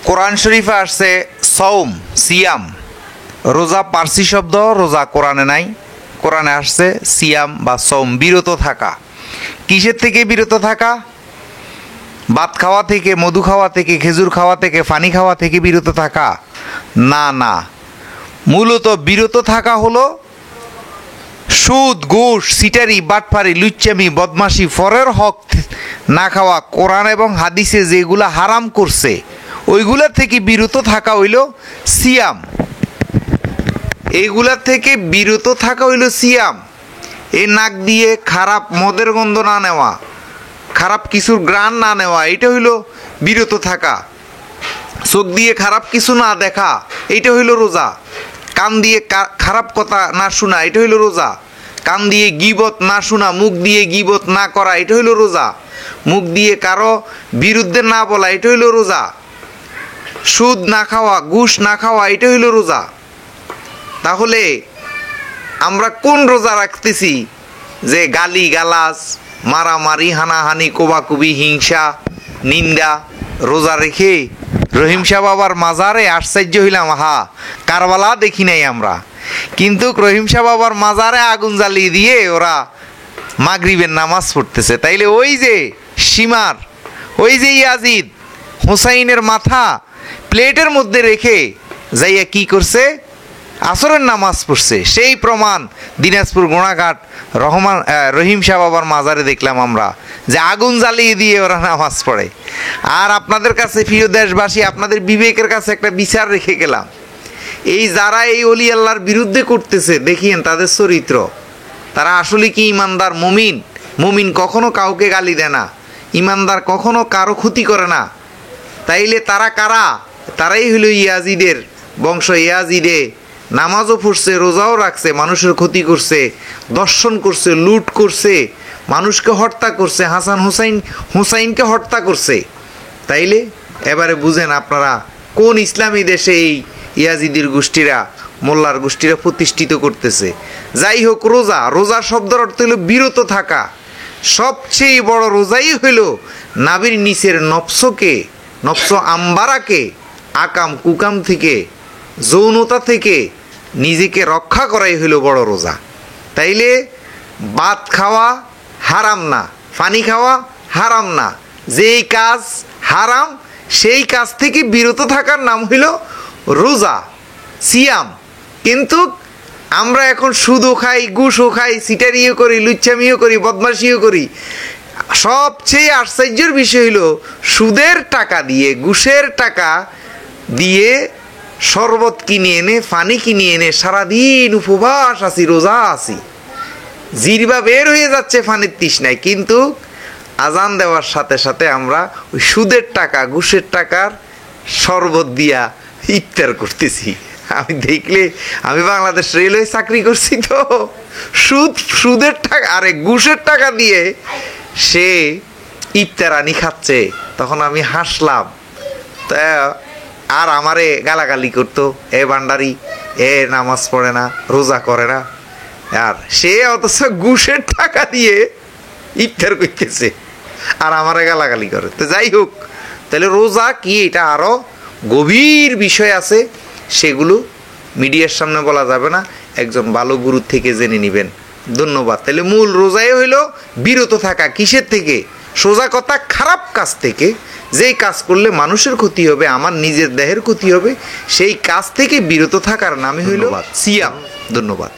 কোরআন শরীফে আসছে সৌম সিয়াম, রোজা পার্সি শব্দ, রোজা কোরআনে নাই। কোরআনে আসছে সিয়াম বা সৌম, বিরত থাকা। কিসের থেকে বিরত থাকা? ভাত খাওয়া থেকে, মধু খাওয়া থেকে, খেজুর খাওয়া থেকে, পানি খাওয়া থেকে বিরত থাকা না, না। মূলত বিরত থাকা হলো সুদ, ঘুষ, সিটারি, বাটপারি, লুচ্চামি, বদমাশি, ফরের হক না খাওয়া। কোরআন এবং হাদিসে যেগুলা হারাম করছে ওইগুলা থেকে বিরত থাকা হইল সিয়াম। এইগুলা থেকে বিরত থাকা হইল সিয়াম। এই নাক দিয়ে খারাপ মদের গন্ধ না নেওয়া, খারাপ কিছুর ঘ্রাণ না নেওয়া, এটা হইল বিরত থাকা। চোখ দিয়ে খারাপ কিছু না দেখা, এইটা হইল রোজা। কান দিয়ে খারাপ কথা না শোনা, এটা হইল রোজা। কান দিয়ে গীবত না শোনা, মুখ দিয়ে গীবত না করা, এটা হইল রোজা। মুখ দিয়ে কারো বিরুদ্ধে না বলা, এটা হইল রোজা। সুদ না খাওয়া, ঘুষ না খাওয়া, এটা হইল রোজা। তাহলে আমরা কোন রোজা রাখতেছি যে গালি গালাজ, মারামারি, হানাহানি, কোবাকুবি, হিংসা, নিন্দা রোজা রেখে রহিম শাহ বাবার মাজারে আশ্চর্য হইলাম, হা কারবালা দেখি নাই আমরা, কিন্তু রহিম শাহ বাবার মাজারে আগুন জ্বালিয়ে দিয়ে ওরা মাগরিবের নামাজ পড়তেছে। তাইলে ওই যে সীমার, ওই যে ইয়াজিদ হুসাইনের মাথা প্লেটের মধ্যে রেখে যাইয়া কি করছে? আসরের নামাজ পড়ছে। সেই প্রমাণ দিনাজপুর গোড়াঘাট রহিম শাহ বাবার মাজারে দেখলাম আমরা, যে আগুন জ্বালিয়ে দিয়ে ওরা নামাজ পড়ে। আর আপনাদের কাছে প্রিয় দেশবাসী, আপনাদের বিবেকের কাছে একটা বিচার রেখে গেলাম, এই যারা এই অলি আল্লাহর বিরুদ্ধে করতেছে, দেখিয়েন তাদের চরিত্র। তারা আসলে কি ইমানদার মুমিন? মুমিন কখনো কাউকে গালি দেয় না, ইমানদার কখনো কারো ক্ষতি করে না। তাইলে তারা কারা? তারাই হইল ইয়াজিদের বংশ। ইয়াজিদে নামাজও পড়ছে, রোজাও রাখছে, মানুষের ক্ষতি করছে, দর্শন করছে, লুট করছে, মানুষকে হত্যা করছে, হাসান হুসাইনকে হত্যা করছে। তাইলে এবারে বুঝেন আপনারা কোন ইসলামী দেশে এই ইয়াজিদির গোষ্ঠীরা, মোল্লার গোষ্ঠীরা প্রতিষ্ঠিত করতেছে। যাই হোক, রোজা, রোজা শব্দের অর্থ হইল বিরত থাকা। সবচেয়ে বড় রোজাই হইল নাভির নিচের নফস আম্বারাকে আকাম কুকাম থেকে, যৌনতা থেকে নিজেকে রক্ষা করাই হইল বড় রোজা। তাইলে ভাত খাওয়া হারাম না, পানি খাওয়া হারাম না, যেই কাজ হারাম সেই কাজ থেকে বিরত থাকার নাম হইল রোজা, সিয়াম। কিন্তু আমরা এখন সুদও খাই, ঘুষও খাই, সিটারিও করি, লুচ্চামিও করি, বদমাশিও করি। সবচেয়ে আশ্চর্যের বিষয় হইল সুদের টাকা দিয়ে, ঘুষের টাকা দিয়ে শরবত কিনে এনে, পানি কিনে এনে সারাদিন উপবাস আছি, রোজা আছি, জিরবা বের হয়ে যাচ্ছে পানির তৃষ্ণায়, কিন্তু আজান দেওয়ার সাথে সাথে আমরা ওই সুদের টাকা, ঘুষের টাকার শরবত দিয়া ইফতার করতেছি। আমি দেখলে, আমি বাংলাদেশ রেলওয়ে চাকরি করছি, তো সুদের টাকা আরে ঘুষের টাকা দিয়ে সে ইফতার আনি খাচ্ছে, তখন আমি হাসলাম। তা আর আমারে গালাগালি করতো, এ ভান্ডারি, এ নামাজ পড়ে না, রোজা করে না। আর সে অথচ ঘুষের টাকা দিয়ে ইফতার করতেছে আর আমারে গালাগালি করে। তো যাই হোক, তাহলে রোজা কি, এটা আরো গভীর বিষয় আছে, সেগুলো মিডিয়ার সামনে বলা যাবে না, একজন ভালো গুরুর থেকে জেনে নেবেন। ধন্যবাদ। তাহলে মূল রোজাই হইল বিরত থাকা। কিসের থেকে? সোজা কথা, খারাপ কাজ থেকে। যেই কাজ করলে মানুষের ক্ষতি হবে, আমার নিজের দেহের ক্ষতি হবে, সেই কাজ থেকে বিরত থাকার নামই হইল সিয়াম। ধন্যবাদ।